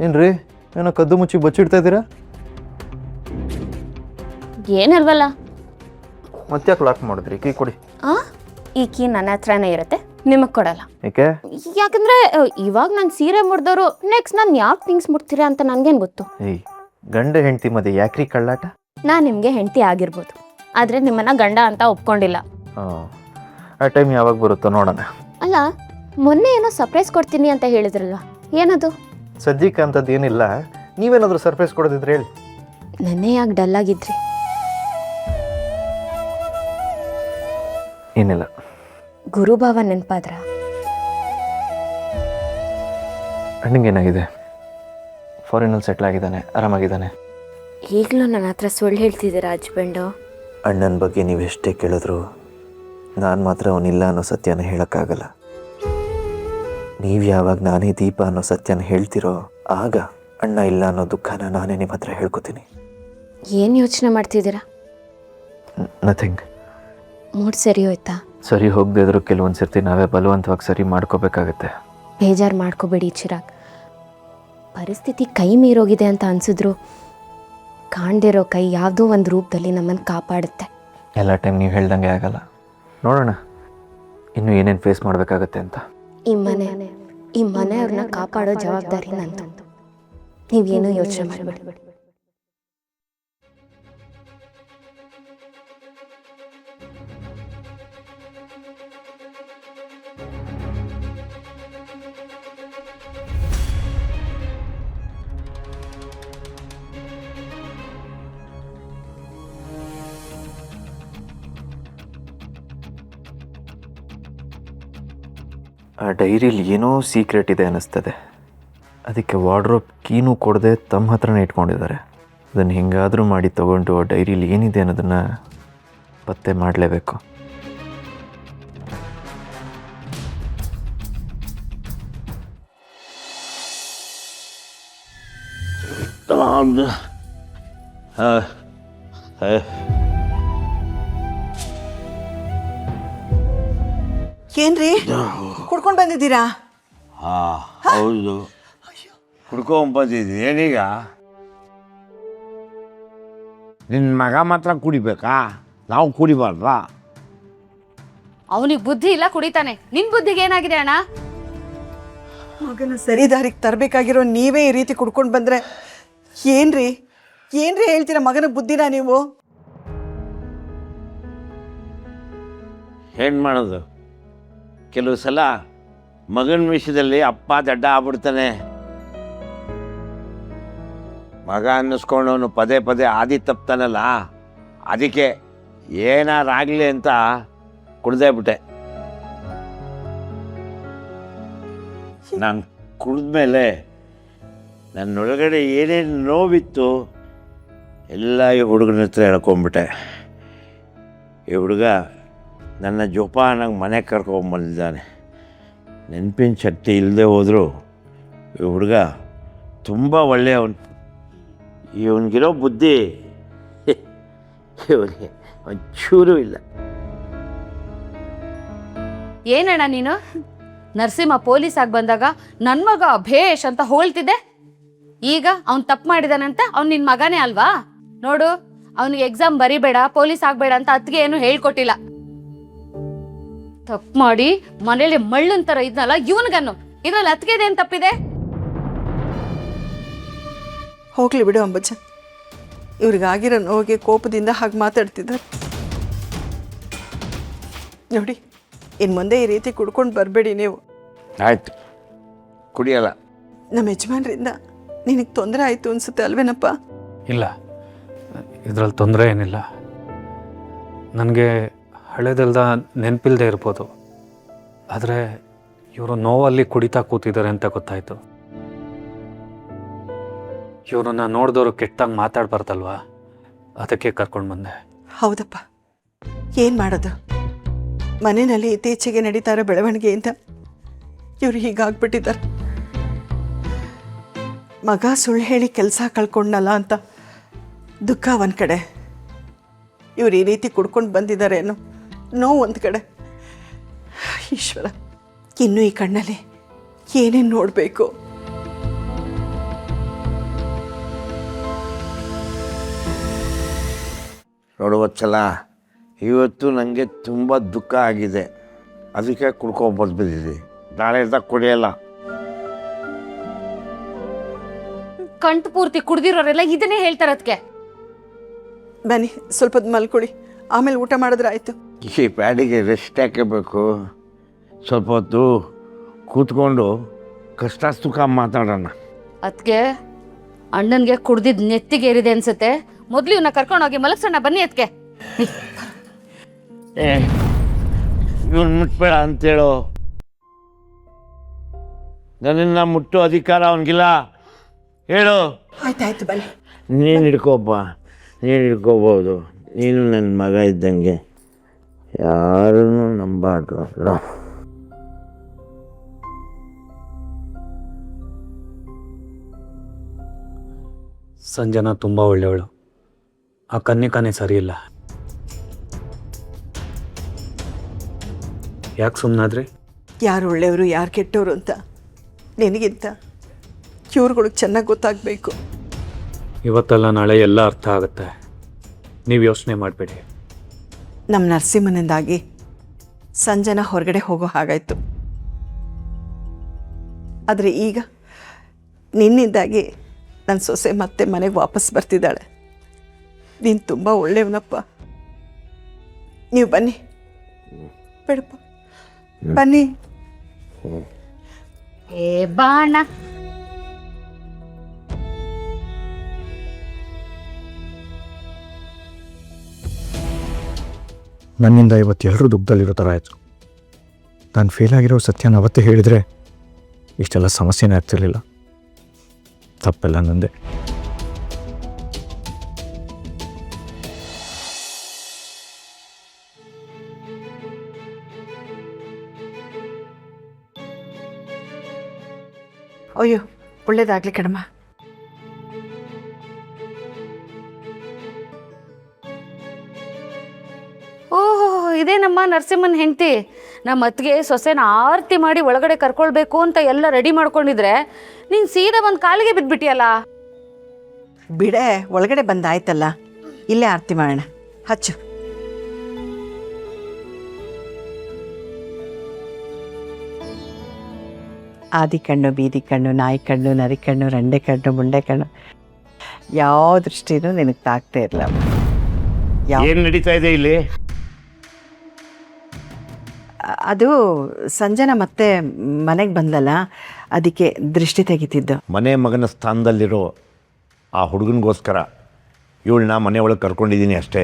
ಏನು ರೀ, ಏನೋ ಕದ್ದು ಮುಚ್ಚಿ ಬಚ್ಚಿಡ್ತಾ ಇದ್ದೀರಾ? ಏನಿಲ್ವಲ್ಲ. ಮತ್ತ್ಯಾಕೆ ಲಾಕ್ ಮಾಡಿದ್ರಿ? ಕೀ ಕೊಡಿ. ಈ ಕೀ ನನ್ನ ಹತ್ರನೇ ಇರುತ್ತೆ, ನಿಮಗೆ ಕೊಡಲ್ಲ. ಏಕೆ? ಯಾಕಂದ್ರೆ ಇವಾಗ ನಾನು ಸೀರೆ ಮುರಿದವರು ನೆಕ್ಸ್ಟ್ ನಾನು ಯಾವ ಥಿಂಗ್ಸ್ ಮುಡ್ತೀರಾ ಅಂತ ನನಗೇನು ಗೊತ್ತು. ಏಯ್, ಗಂಡ ಹೆಂಡತಿ ಮಧ್ಯೆ ಯಾಕ್ರಿ ಕಳ್ಳಾಟ? ನಾನು ನಿಮಗೆ ಹೆಂಡತಿ ಆಗಿರ್ಬೋದು, ಆದರೆ ನಿಮ್ಮನ್ನ ಗಂಡ ಅಂತ ಒಪ್ಕೊಂಡಿಲ್ಲ. ಆ ಟೈಮ್ ಯಾವಾಗ ಬರುತ್ತೋ ನೋಡೋಣ. ಅಲ್ಲ, ಮೊನ್ನೆ ಏನೋ ಸರ್ಪ್ರೈಸ್ ಕೊಡ್ತೀನಿ ಅಂತ ಹೇಳಿದ್ರಲ್ವ, ಏನದು? ಸದ್ಯಕ್ಕೆ ಅಂಥದ್ದು ಏನಿಲ್ಲ. ನೀವೇನಾದರೂ ಸರ್ಪ್ರೈಸ್ ಕೊಡೋದಿದ್ರೆ ಹೇಳಿ. ನೆನ್ನೆ ಯಾಕೆ ಡಲ್ ಆಗಿದ್ರಿ? ಏನಿಲ್ಲ. ಗುರುಭಾವ ನೆನಪಾದ್ರ? ಅಣ್ಣಂಗೇನಾಗಿದೆ? ಫಾರಿನಲ್ಲಿ ಸೆಟ್ಲ್ ಆಗಿದ್ದಾನೆ, ಆರಾಮಾಗಿದ್ದಾನೆ. ಈಗಲೂ ನನ್ನ ಹತ್ರ ಸುಳ್ಳು ಹೇಳ್ತಿದ್ದೀರಾ ಹಸ್ಬೆಂಡು? ಅಣ್ಣನ ಬಗ್ಗೆ ನೀವು ಎಷ್ಟೇ ಕೇಳಿದ್ರು ನಾನು ಮಾತ್ರ ಅವನಿಲ್ಲ ಅನ್ನೋ ಸತ್ಯನ ಹೇಳೋಕ್ಕಾಗಲ್ಲ. ನೀವು ಯಾವಾಗ ನಾನೇ ದೀಪ ಅನ್ನೋ ಸತ್ಯನ ಹೇಳ್ತಿರೋ ಆಗ ಅಣ್ಣ ಇಲ್ಲ ಅನ್ನೋ ದುಃಖನ ನಾನೇ ನಿಮ್ಮ ಹತ್ರ ಹೇಳ್ಕೊತೀನಿ. ಏನು ಯೋಚನೆ ಮಾಡ್ತಿದ್ದೀರಾ? ನಥಿಂಗ್. ಮೂಡ್ ಸರಿ ಹೋಯ್ತಾ? ಸರಿ ಹೋಗದೇ ಇದ್ರೂ ಕೆಲವೊಂದು ಸರ್ತಿ ನಾವೇ ಬಲವಂತವಾಗಿ ಸರಿ ಮಾಡ್ಕೋಬೇಕಾಗತ್ತೆ. ಬೇಜಾರು ಮಾಡ್ಕೋಬೇಡಿ ಚಿರಾಗ್. ಪರಿಸ್ಥಿತಿ ಕೈ ಮೀರೋಗಿದೆ ಅಂತ ಅನ್ಸಿದ್ರು ಕಾಣ್ದಿರೋ ಕೈ ಯಾವುದೋ ಒಂದು ರೂಪದಲ್ಲಿ ನಮ್ಮನ್ನು ಕಾಪಾಡುತ್ತೆ. ಎಲ್ಲ ಟೈಮ್ ನೀವು ಹೇಳ್ದಂಗೆ ಆಗಲ್ಲ. ನೋಡೋಣ ಇನ್ನು ಏನೇನು ಫೇಸ್ ಮಾಡಬೇಕಾಗತ್ತೆ ಅಂತ. ಈ ಮನೆಯವ್ರನ್ನ ಕಾಪಾಡೋ ಜವಾಬ್ದಾರಿ ನಂದು. ನೀವೇನು ಯೋಚನೆ ಮಾಡಬೇಡಿ. ಆ ಡೈರಿಲಿ ಏನೋ ಸೀಕ್ರೆಟ್ ಇದೆ ಅನ್ನಿಸ್ತದೆ. ಅದಕ್ಕೆ ವಾರ್ಡ್ರೋಬ್ ಕೀನೂ ಕೊಡದೆ ತಮ್ಮ ಹತ್ರನೇ ಇಟ್ಕೊಂಡಿದ್ದಾರೆ. ಅದನ್ನು ಹೆಂಗಾದರೂ ಮಾಡಿ ತೊಗೊಂಡು ಆ ಡೈರಿಲಿ ಏನಿದೆ ಅನ್ನೋದನ್ನು ಪತ್ತೆ ಮಾಡಲೇಬೇಕು. ಏನ್ರಿ ಕುಡ್ಕೊಂಡು ಬಂದಿದ್ದೀರಾ? ಹೌದು, ಕುಡ್ಕೊಂಡ್ ಬಂದಿದ್ದೀನಿ. ಏನೀಗ ನಿನ್ನ ಮಗ ಮಾತ್ರ ಕುಡಿಬೇಕಾ? ನಾವು ಕುಡಿಬಾರ್ದಾ? ಅವನಿಗೆ ಬುದ್ಧಿ ಇಲ್ಲ, ಕುಡಿತಾನೆ. ನಿನ್ ಬುದ್ಧಿಗೆ ಏನಾಗಿದೆ ಅಣ್ಣ? ಮಗನ ಸರಿ ದಾರಿಗೆ ತರಬೇಕಾಗಿರೋ ನೀವೇ ಈ ರೀತಿ ಕುಡ್ಕೊಂಡು ಬಂದ್ರೆ ಏನ್ರಿ ಹೇಳ್ತೀರಾ ಮಗನ ಬುದ್ಧಿನ ನೀವು? ಏನು ಮಾಡೋದು? ಕೆಲವು ಸಲ ಮಗನ ವಿಷಯದಲ್ಲಿ ಅಪ್ಪ ದಡ್ಡ ಆಗ್ಬಿಡ್ತಾನೆ. ಮಗ ಅನ್ನಿಸ್ಕೊಂಡವನು ಪದೇ ಪದೇ ಆದಿ ತಪ್ತಾನಲ್ಲ, ಅದಕ್ಕೆ ಏನಾರಾಗಲಿ ಅಂತ ಕುಡ್ದೇ ಬಿಟ್ಟೆ. ನಾನು ಕುಡಿದ್ಮೇಲೆ ನನ್ನೊಳಗಡೆ ಏನೇನು ನೋವಿತ್ತು ಎಲ್ಲ ಈ ಹುಡುಗನ ಹತ್ರ ಹೇಳ್ಕೊಂಬಿಟ್ಟೆ. ಈ ಹುಡುಗ ನನ್ನ ಜೋಪಾನಾಗಿ ಮನೆಗೆ ಕರ್ಕೊಂಬಂದಿದ್ದಾನೆ. ನೆನಪಿನ ಶಕ್ತಿ ಇಲ್ಲದೆ ಹೋದರೂ ಈ ಹುಡುಗ ತುಂಬ ಒಳ್ಳೆಯವನು. ಇವನಿಗಿರೋ ಬುದ್ಧಿ ಇವನಿಗೆ ಒಂಚೂರು ಇಲ್ಲ. ಏನಣ್ಣ ನೀನು? ನರಸಿಂಹ ಪೊಲೀಸ್ ಆಗಿ ಬಂದಾಗ ನನ್ನ ಮಗ ಭೇಷ್ ಅಂತ ಹೋಳ್ತಿದ್ದೆ. ಈಗ ಅವ್ನು ತಪ್ಪು ಮಾಡಿದಾನಂತ ಅವ್ನು ನಿನ್ನ ಮಗನೇ ಅಲ್ವಾ? ನೋಡು, ಅವನಿಗೆ ಎಕ್ಸಾಮ್ ಬರಿಬೇಡ, ಪೊಲೀಸ್ ಆಗಬೇಡ ಅಂತ ಅತ್ತಿಗೆ ಏನು ಹೇಳ್ಕೊಟ್ಟಿಲ್ಲ. ತಪ್ಪು ಮಾಡಿ ಮನೇಲಿ ಮಳ್ಳನ್ ತರ ಇದ್ನಲ್ಲ ಇವನ್ಗನ್ನು, ಇದ್ರಲ್ಲಿ ಅತ್ತಿಗೆದೇನು ತಪ್ಪಿದೆ? ಹೋಗ್ಲಿ ಬಿಡು ಅಂಬಜ್ಜ, ಇವ್ರಿಗಾಗಿರೋ ನೋವಿಗೆ ಕೋಪದಿಂದ ಹಾಗೆ ಮಾತಾಡ್ತಿದ್ದಾರೆ. ನೋಡಿ, ಇನ್ನು ಮುಂದೆ ಈ ರೀತಿ ಕುಡ್ಕೊಂಡು ಬರಬೇಡಿ ನೀವು. ಆಯ್ತು, ಕುಡಿಯಲ್ಲ. ನಮ್ಮ ಯಜಮಾನ್ರಿಂದ ನಿನಗೆ ತೊಂದರೆ ಆಯಿತು ಅನ್ಸುತ್ತೆ ಅಲ್ವೇನಪ್ಪ? ಇಲ್ಲ, ಇದರಲ್ಲಿ ತೊಂದರೆ ಏನಿಲ್ಲ. ನನಗೆ ಹಳೆದೆಲ್ದ ನೆನಪಿಲ್ಲದೆ ಇರ್ಬೋದು, ಆದರೆ ಇವರು ನೋವಲ್ಲಿ ಕುಡಿತಾ ಕೂತಿದ್ದಾರೆ ಅಂತ ಗೊತ್ತಾಯಿತು. ಇವ್ರನ್ನ ನೋಡಿದವರು ಕೆಟ್ಟಂಗೆ ಮಾತಾಡ್ಬಾರ್ದಲ್ವಾ, ಅದಕ್ಕೆ ಕರ್ಕೊಂಡು ಬಂದೆ. ಹೌದಪ್ಪ, ಏನು ಮಾಡೋದು? ಮನೆಯಲ್ಲಿ ಇತ್ತೀಚೆಗೆ ನಡೀತಾ ಇರೋ ಬೆಳವಣಿಗೆಯಿಂದ ಇವರು ಹೀಗಾಗ್ಬಿಟ್ಟಿದ್ದಾರೆ. ಮಗ ಸುಳ್ಳು ಹೇಳಿ ಕೆಲಸ ಕಳ್ಕೊಂಡಲ್ಲ ಅಂತ ದುಃಖ ಒಂದು ಕಡೆ, ಇವ್ರು ಈ ರೀತಿ ಕುಡ್ಕೊಂಡು ಬಂದಿದ್ದಾರೇನೋ ನೋವು ಒಂದು ಕಡೆ. ಈಶ್ವರ, ಇನ್ನೂ ಈ ಕಣ್ಣಲ್ಲಿ ಏನೇನು ನೋಡಬೇಕು. ನೋಡುವಚ್ಚಲ ಇವತ್ತು ನನಗೆ ತುಂಬ ದುಃಖ ಆಗಿದೆ, ಅದಕ್ಕೆ ಕುಡ್ಕೊಬರ್ದು ಬಿದ್ದಿದ್ದೆ. ನಾಳೆ ಕುಡಿಯಲ್ಲ. ಕಂಠ ಪೂರ್ತಿ ಕುಡ್ದಿರೋರೆಲ್ಲ ಇದನ್ನೇ ಹೇಳ್ತಾರೆ ಅದಕ್ಕೆ. ಬನ್ನಿ ಸ್ವಲ್ಪ ಹೊತ್ತು ಮಲ್ಕೊಳ್ಳಿ, ಆಮೇಲೆ ಊಟ ಮಾಡಿದ್ರೆ ಆಯಿತು. ಈ ಪ್ಯಾಡಿಗೆ ರೆಸ್ಟ್ ಹಾಕಬೇಕು. ಸ್ವಲ್ಪ ಹೊತ್ತು ಕೂತ್ಕೊಂಡು ಕಷ್ಟ ಸುಖ ಮಾತಾಡೋಣ. ಅದಕ್ಕೆ ಅಣ್ಣನಿಗೆ ಕುಡ್ದಿದ್ದು ನೆತ್ತಿಗೇರಿದೆ ಅನ್ಸುತ್ತೆ. ಮೊದಲು ಇವನ್ನ ಕರ್ಕೊಂಡೋಗಿ ಮಲಗ್ಸೋಣ, ಬನ್ನಿ ಅದಕ್ಕೆ. ಇವನು ಮುಟ್ಬೇಡ ಅಂತೇಳು. ನನ್ನನ್ನು ಮುಟ್ಟೋ ಅಧಿಕಾರ ಅವನಿಗಿಲ್ಲ. ಹೇಳು. ಆಯ್ತಾಯ್ತು ಬನ್ನಿ. ನೀನು ಹಿಡ್ಕೋಪ್ಪ, ನೀನು ಹಿಡ್ಕೋಬೋದು. ನೀನು ನನ್ನ ಮಗ ಇದ್ದಂಗೆ, ಯಾರನ್ನು ನಂಬಾರ್ದು. ಸಂಜನಾ ತುಂಬ ಒಳ್ಳೆಯವಳು. ಆ ಕನ್ನಿಕಾನೇ ಸರಿ ಇಲ್ಲ. ಯಾಕೆ ಸುಮ್ಮನಾದ್ರಿ? ಯಾರು ಒಳ್ಳೆಯವರು ಯಾರು ಕೆಟ್ಟವರು ಅಂತ ನಿನಗಿಂತ ಇವ್ರುಗಳಿಗೆ ಚೆನ್ನಾಗಿ ಗೊತ್ತಾಗಬೇಕು. ಇವತ್ತಲ್ಲ ನಾಳೆ ಎಲ್ಲ ಅರ್ಥ ಆಗುತ್ತೆ. ನೀವು ಯೋಚನೆ ಮಾಡಬೇಡಿ. ನಮ್ಮ ನರಸಿಂಹನಿಂದಾಗಿ ಸಂಜನಾ ಹೊರಗಡೆ ಹೋಗೋ ಹಾಗಾಯಿತು. ಆದರೆ ಈಗ ನಿನ್ನಿಂದಾಗಿ ನನ್ನ ಸೊಸೆ ಮತ್ತೆ ಮನೆಗೆ ವಾಪಸ್ ಬರ್ತಿದ್ದಾಳೆ. ನೀನು ತುಂಬ ಒಳ್ಳೆಯವನಪ್ಪ. ನೀವು ಬನ್ನಿ, ಬೇಡಪ್ಪ ಬನ್ನಿ. ಏ ಬಾಣ. ನನ್ನಿಂದ ಇವತ್ತು ಎಲ್ಲರೂ ದುಃಖದಲ್ಲಿರೋ ಥರ ಆಯಿತು. ನಾನು ಫೇಲ್ ಆಗಿರೋ ಸತ್ಯನ ಅವತ್ತೇ ಹೇಳಿದರೆ ಇಷ್ಟೆಲ್ಲ ಸಮಸ್ಯೆನೇ ಆಗ್ತಿರ್ಲಿಲ್ಲ. ತಪ್ಪೆಲ್ಲ ನಂದೆ. ಅಯ್ಯೋ ಒಳ್ಳೇದಾಗಲಿ ಕಣಮ್ಮ. ಓಹೋ, ಇದೇ ನಮ್ಮ ನರಸಿಂಹನ ಹೆಂಡತಿ. ನಮ್ಮ ಅತ್ತಿಗೆ ಸೊಸೆನ ಆರತಿ ಮಾಡಿ ಒಳಗಡೆ ಕರ್ಕೊಳ್ಬೇಕು ಅಂತ ಎಲ್ಲ ರೆಡಿ ಮಾಡ್ಕೊಂಡಿದ್ರೆ ನೀನು ಸೀದಾ ಒಂದು ಕಾಲಿಗೆ ಬಿದ್ದುಬಿಟ್ಟಿಯಲ್ಲ. ಬಿಡೆ, ಒಳಗಡೆ ಬಂದಾಯ್ತಲ್ಲ, ಇಲ್ಲೇ ಆರತಿ ಮಾಡೋಣ. ಹಚ್ಚು. ಆದಿ ಕಣ್ಣು, ಬೀದಿ ಕಣ್ಣು, ನಾಯಿ ಕಣ್ಣು, ನರಿ ಕಣ್ಣು, ರಂಡೆ ಕಣ್ಣು, ಮುಂಡೆ ಕಣ್ಣು, ಯಾವ ದೃಷ್ಟಿನೂ ನಿನಗೆ ತಾಗ್ತಾ ಇರಲ್ಲ. ಏನು ನಡೀತಾ ಇದೆ ಇಲ್ಲಿ? ಅದು ಸಂಜನಾ ಮತ್ತೆ ಮನೆಗೆ ಬಂದಲ್ಲ, ಅದಕ್ಕೆ ದೃಷ್ಟಿ ತೆಗಿತಿದ್ದು. ಮನೆ ಮಗನ ಸ್ಥಾನದಲ್ಲಿರೋ ಆ ಹುಡುಗನಿಗೋಸ್ಕರ ಇವಳನ್ನ ಮನೆ ಒಳಗೆ ಕರ್ಕೊಂಡಿದ್ದೀನಿ ಅಷ್ಟೇ.